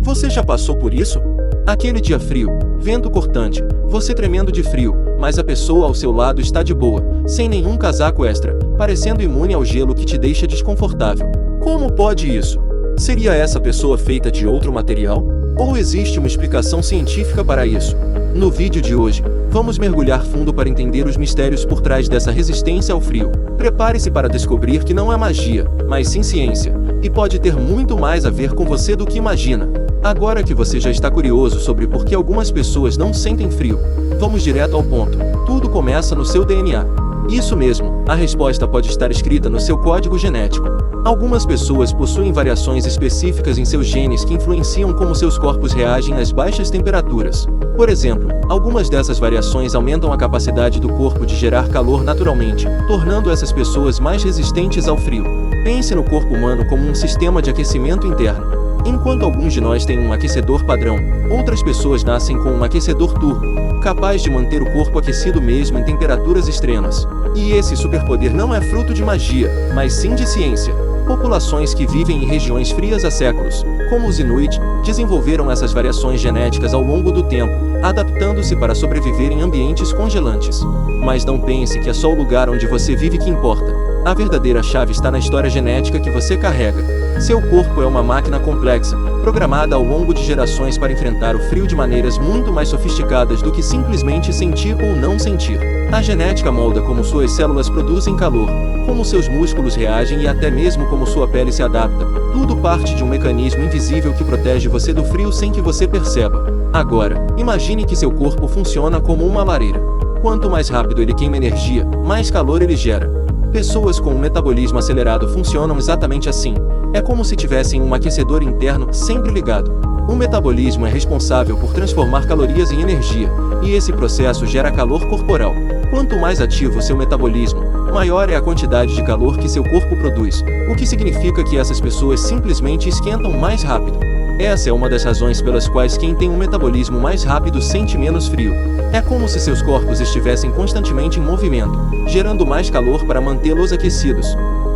Você já passou por isso? Aquele dia frio, vento cortante, você tremendo de frio, mas a pessoa ao seu lado está de boa, sem nenhum casaco extra, parecendo imune ao gelo que te deixa desconfortável. Como pode isso? Seria essa pessoa feita de outro material? Ou existe uma explicação científica para isso? No vídeo de hoje, vamos mergulhar fundo para entender os mistérios por trás dessa resistência ao frio. Prepare-se para descobrir que não é magia, mas sim ciência, e pode ter muito mais a ver com você do que imagina. Agora que você já está curioso sobre por que algumas pessoas não sentem frio, vamos direto ao ponto. Tudo começa no seu DNA. Isso mesmo, a resposta pode estar escrita no seu código genético. Algumas pessoas possuem variações específicas em seus genes que influenciam como seus corpos reagem às baixas temperaturas. Por exemplo, algumas dessas variações aumentam a capacidade do corpo de gerar calor naturalmente, tornando essas pessoas mais resistentes ao frio. Pense no corpo humano como um sistema de aquecimento interno. Enquanto alguns de nós têm um aquecedor padrão, outras pessoas nascem com um aquecedor turbo, capaz de manter o corpo aquecido mesmo em temperaturas extremas. E esse superpoder não é fruto de magia, mas sim de ciência. Populações que vivem em regiões frias há séculos, como os Inuit, desenvolveram essas variações genéticas ao longo do tempo, adaptando-se para sobreviver em ambientes congelantes. Mas não pense que é só o lugar onde você vive que importa. A verdadeira chave está na história genética que você carrega. Seu corpo é uma máquina complexa, programada ao longo de gerações para enfrentar o frio de maneiras muito mais sofisticadas do que simplesmente sentir ou não sentir. A genética molda como suas células produzem calor, como seus músculos reagem e até mesmo como sua pele se adapta. Tudo parte de um mecanismo invisível que protege você do frio sem que você perceba. Agora, imagine que seu corpo funciona como uma lareira. Quanto mais rápido ele queima energia, mais calor ele gera. Pessoas com um metabolismo acelerado funcionam exatamente assim. É como se tivessem um aquecedor interno sempre ligado. O metabolismo é responsável por transformar calorias em energia, e esse processo gera calor corporal. Quanto mais ativo seu metabolismo, maior é a quantidade de calor que seu corpo produz, o que significa que essas pessoas simplesmente esquentam mais rápido. Essa é uma das razões pelas quais quem tem um metabolismo mais rápido sente menos frio. É como se seus corpos estivessem constantemente em movimento, gerando mais calor para mantê-los aquecidos.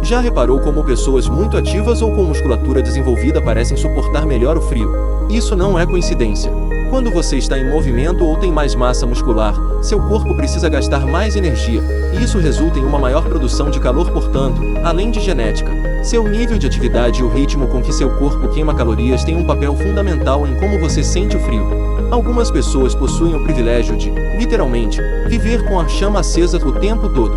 Já reparou como pessoas muito ativas ou com musculatura desenvolvida parecem suportar melhor o frio? Isso não é coincidência. Quando você está em movimento ou tem mais massa muscular, seu corpo precisa gastar mais energia, e isso resulta em uma maior produção de calor. Portanto, além de genética, seu nível de atividade e o ritmo com que seu corpo queima calorias têm um papel fundamental em como você sente o frio. Algumas pessoas possuem o privilégio de, literalmente, viver com a chama acesa o tempo todo.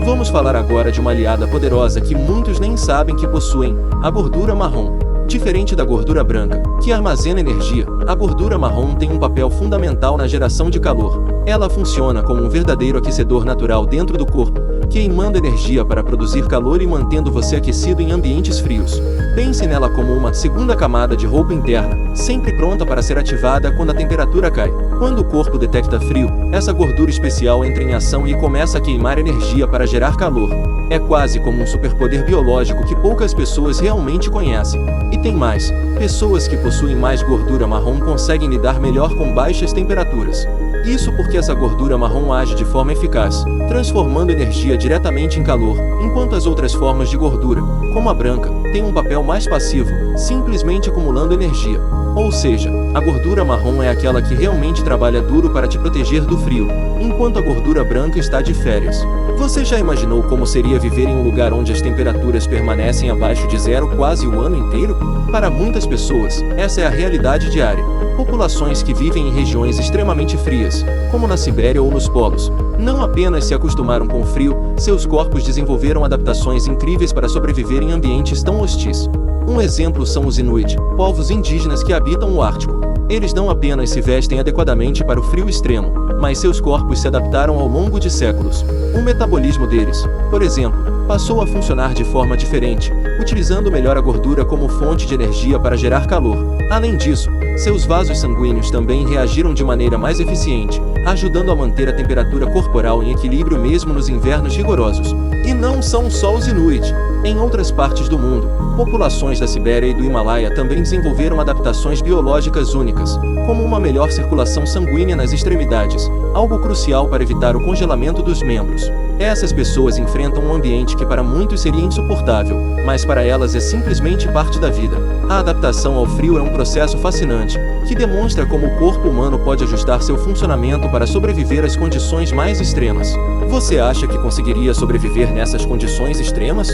Vamos falar agora de uma aliada poderosa que muitos nem sabem que possuem, a gordura marrom. Diferente da gordura branca, que armazena energia, a gordura marrom tem um papel fundamental na geração de calor. Ela funciona como um verdadeiro aquecedor natural dentro do corpo, queimando energia para produzir calor e mantendo você aquecido em ambientes frios. Pense nela como uma segunda camada de roupa interna, sempre pronta para ser ativada quando a temperatura cai. Quando o corpo detecta frio, essa gordura especial entra em ação e começa a queimar energia para gerar calor. É quase como um superpoder biológico que poucas pessoas realmente conhecem. E tem mais, pessoas que possuem mais gordura marrom conseguem lidar melhor com baixas temperaturas. Isso porque essa gordura marrom age de forma eficaz, transformando energia diretamente em calor, enquanto as outras formas de gordura, como a branca, têm um papel mais passivo, simplesmente acumulando energia. Ou seja, a gordura marrom é aquela que realmente trabalha duro para te proteger do frio, enquanto a gordura branca está de férias. Você já imaginou como seria viver em um lugar onde as temperaturas permanecem abaixo de zero quase o ano inteiro? Para muitas pessoas, essa é a realidade diária. Populações que vivem em regiões extremamente frias, como na Sibéria ou nos polos, não apenas se acostumaram com o frio, seus corpos desenvolveram adaptações incríveis para sobreviver em ambientes tão hostis. Um exemplo são os Inuit, povos indígenas que habitam o Ártico. Eles não apenas se vestem adequadamente para o frio extremo, mas seus corpos se adaptaram ao longo de séculos. O metabolismo deles, por exemplo, passou a funcionar de forma diferente, utilizando melhor a gordura como fonte de energia para gerar calor. Além disso, seus vasos sanguíneos também reagiram de maneira mais eficiente, ajudando a manter a temperatura corporal em equilíbrio mesmo nos invernos rigorosos. E não são só os Inuit. Em outras partes do mundo, populações da Sibéria e do Himalaia também desenvolveram adaptações biológicas únicas, como uma melhor circulação sanguínea nas extremidades, algo crucial para evitar o congelamento dos membros. Essas pessoas enfrentam um ambiente que para muitos seria insuportável, mas para elas é simplesmente parte da vida. A adaptação ao frio é um processo fascinante, que demonstra como o corpo humano pode ajustar seu funcionamento para sobreviver às condições mais extremas. Você acha que conseguiria sobreviver nessas condições extremas?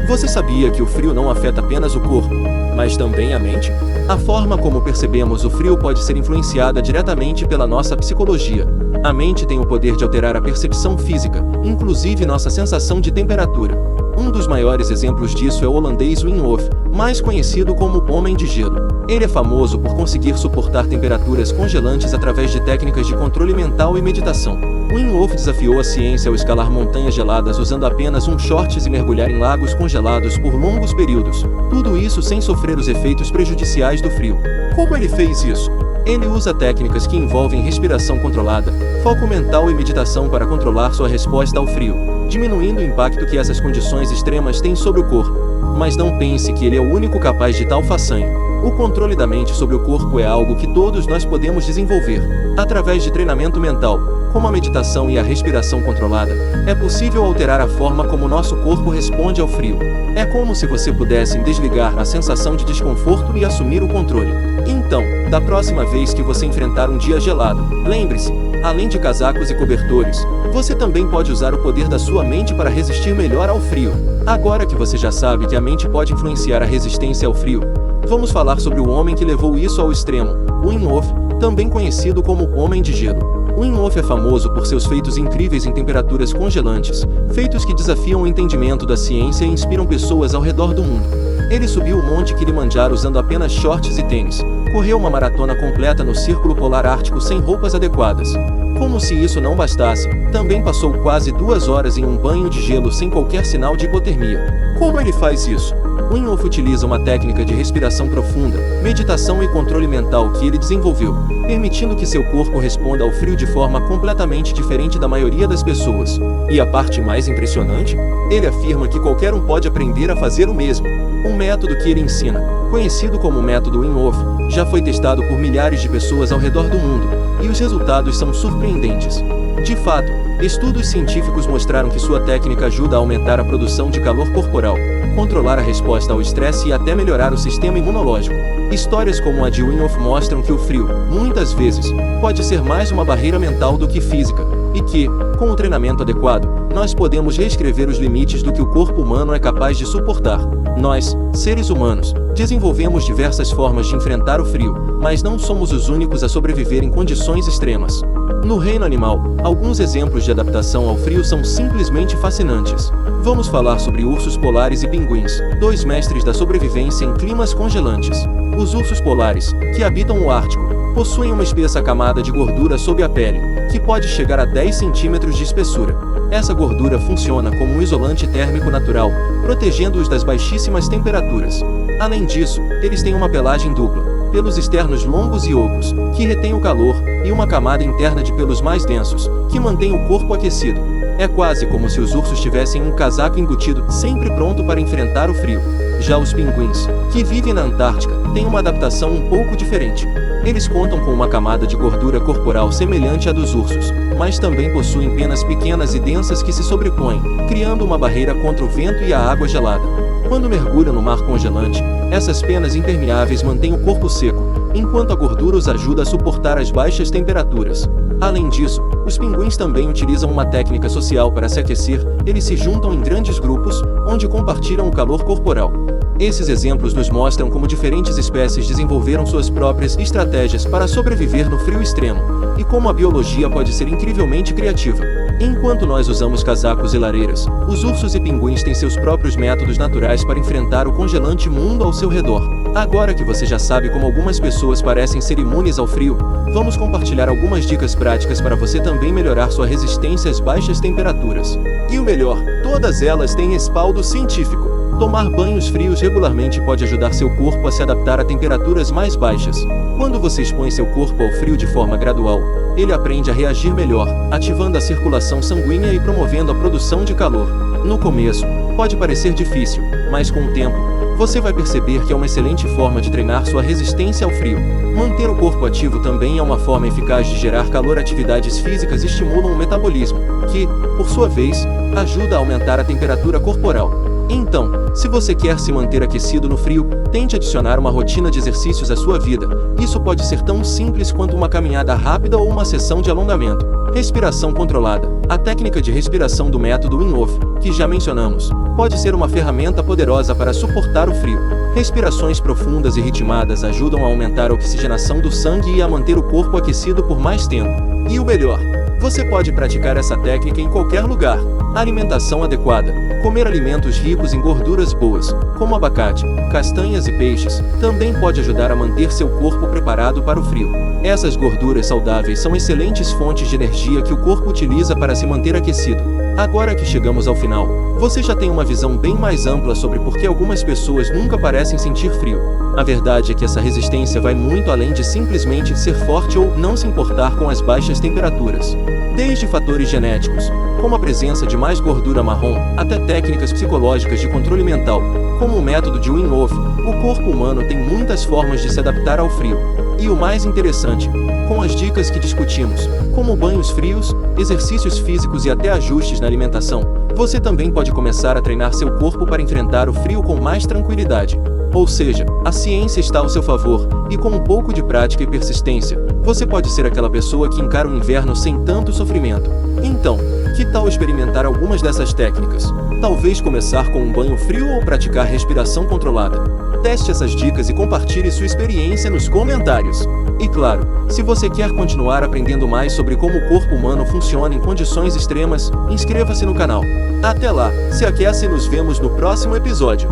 Você sabia que o frio não afeta apenas o corpo, mas também a mente? A forma como percebemos o frio pode ser influenciada diretamente pela nossa psicologia. A mente tem o poder de alterar a percepção física, inclusive nossa sensação de temperatura. Um dos maiores exemplos disso é o holandês Wim Hof, mais conhecido como Homem de Gelo. Ele é famoso por conseguir suportar temperaturas congelantes através de técnicas de controle mental e meditação. Wim Hof desafiou a ciência ao escalar montanhas geladas usando apenas shorts e mergulhar em lagos congelados por longos períodos. Tudo isso sem sofrer os efeitos prejudiciais do frio. Como ele fez isso? Ele usa técnicas que envolvem respiração controlada, foco mental e meditação para controlar sua resposta ao frio, diminuindo o impacto que essas condições extremas têm sobre o corpo. Mas não pense que ele é o único capaz de tal façanha. O controle da mente sobre o corpo é algo que todos nós podemos desenvolver. Através de treinamento mental, como a meditação e a respiração controlada, é possível alterar a forma como nosso corpo responde ao frio. É como se você pudesse desligar a sensação de desconforto e assumir o controle. Então, da próxima vez que você enfrentar um dia gelado, lembre-se, além de casacos e cobertores, você também pode usar o poder da sua mente para resistir melhor ao frio. Agora que você já sabe que a mente pode influenciar a resistência ao frio, vamos falar sobre o homem que levou isso ao extremo, Wim Hof, também conhecido como Homem de Gelo. Wim Hof é famoso por seus feitos incríveis em temperaturas congelantes, feitos que desafiam o entendimento da ciência e inspiram pessoas ao redor do mundo. Ele subiu o Monte Kilimanjaro usando apenas shorts e tênis, correu uma maratona completa no Círculo Polar Ártico sem roupas adequadas. Como se isso não bastasse, também passou quase 2 horas em um banho de gelo sem qualquer sinal de hipotermia. Como ele faz isso? Wim Hof utiliza uma técnica de respiração profunda, meditação e controle mental que ele desenvolveu, permitindo que seu corpo responda ao frio de forma completamente diferente da maioria das pessoas. E a parte mais impressionante? Ele afirma que qualquer um pode aprender a fazer o mesmo. Um método que ele ensina, conhecido como método Wim Hof, já foi testado por milhares de pessoas ao redor do mundo, e os resultados são surpreendentes. De fato, estudos científicos mostraram que sua técnica ajuda a aumentar a produção de calor corporal, controlar a resposta ao estresse e até melhorar o sistema imunológico. Histórias como a de Wim Hof mostram que o frio, muitas vezes, pode ser mais uma barreira mental do que física, e que, com o treinamento adequado, nós podemos reescrever os limites do que o corpo humano é capaz de suportar. Nós, seres humanos, desenvolvemos diversas formas de enfrentar o frio, mas não somos os únicos a sobreviver em condições extremas. No reino animal, alguns exemplos de adaptação ao frio são simplesmente fascinantes. Vamos falar sobre ursos polares e pinguins, 2 mestres da sobrevivência em climas congelantes. Os ursos polares, que habitam o Ártico, possuem uma espessa camada de gordura sob a pele, que pode chegar a 10 centímetros de espessura. Essa gordura funciona como um isolante térmico natural, protegendo-os das baixíssimas temperaturas. Além disso, eles têm uma pelagem dupla, pelos externos longos e ocos, que retém o calor, e uma camada interna de pelos mais densos, que mantém o corpo aquecido. É quase como se os ursos tivessem um casaco embutido, sempre pronto para enfrentar o frio. Já os pinguins, que vivem na Antártica, têm uma adaptação um pouco diferente. Eles contam com uma camada de gordura corporal semelhante à dos ursos, mas também possuem penas pequenas e densas que se sobrepõem, criando uma barreira contra o vento e a água gelada. Quando mergulham no mar congelante, essas penas impermeáveis mantêm o corpo seco, enquanto a gordura os ajuda a suportar as baixas temperaturas. Além disso, os pinguins também utilizam uma técnica social para se aquecer. Eles se juntam em grandes grupos, onde compartilham o calor corporal. Esses exemplos nos mostram como diferentes espécies desenvolveram suas próprias estratégias para sobreviver no frio extremo, e como a biologia pode ser incrivelmente criativa. Enquanto nós usamos casacos e lareiras, os ursos e pinguins têm seus próprios métodos naturais para enfrentar o congelante mundo ao seu redor. Agora que você já sabe como algumas pessoas parecem ser imunes ao frio, vamos compartilhar algumas dicas práticas para você também melhorar sua resistência às baixas temperaturas. E o melhor, todas elas têm respaldo científico. Tomar banhos frios regularmente pode ajudar seu corpo a se adaptar a temperaturas mais baixas. Quando você expõe seu corpo ao frio de forma gradual, ele aprende a reagir melhor, ativando a circulação sanguínea e promovendo a produção de calor. No começo, pode parecer difícil, mas com o tempo, você vai perceber que é uma excelente forma de treinar sua resistência ao frio. Manter o corpo ativo também é uma forma eficaz de gerar calor. Atividades físicas estimulam o metabolismo, que, por sua vez, ajuda a aumentar a temperatura corporal. Então, se você quer se manter aquecido no frio, tente adicionar uma rotina de exercícios à sua vida. Isso pode ser tão simples quanto uma caminhada rápida ou uma sessão de alongamento. Respiração controlada. A técnica de respiração do método Wim Hof, que já mencionamos, pode ser uma ferramenta poderosa para suportar o frio. Respirações profundas e ritmadas ajudam a aumentar a oxigenação do sangue e a manter o corpo aquecido por mais tempo. E o melhor, você pode praticar essa técnica em qualquer lugar. Alimentação adequada. Comer alimentos ricos em gorduras boas, como abacate, castanhas e peixes, também pode ajudar a manter seu corpo preparado para o frio. Essas gorduras saudáveis são excelentes fontes de energia que o corpo utiliza para se manter aquecido. Agora que chegamos ao final, você já tem uma visão bem mais ampla sobre por que algumas pessoas nunca parecem sentir frio. A verdade é que essa resistência vai muito além de simplesmente ser forte ou não se importar com as baixas temperaturas. Desde fatores genéticos, como a presença de mais gordura marrom, até técnicas psicológicas de controle mental, como o método de Wim Hof, o corpo humano tem muitas formas de se adaptar ao frio. E o mais interessante, com as dicas que discutimos, como banhos frios, exercícios físicos e até ajustes na alimentação, você também pode começar a treinar seu corpo para enfrentar o frio com mais tranquilidade. Ou seja, a ciência está ao seu favor, e com um pouco de prática e persistência, você pode ser aquela pessoa que encara o inverno sem tanto sofrimento. Então, que tal experimentar algumas dessas técnicas? Talvez começar com um banho frio ou praticar respiração controlada. Teste essas dicas e compartilhe sua experiência nos comentários. E claro, se você quer continuar aprendendo mais sobre como o corpo humano funciona em condições extremas, inscreva-se no canal. Até lá, se aquece e nos vemos no próximo episódio.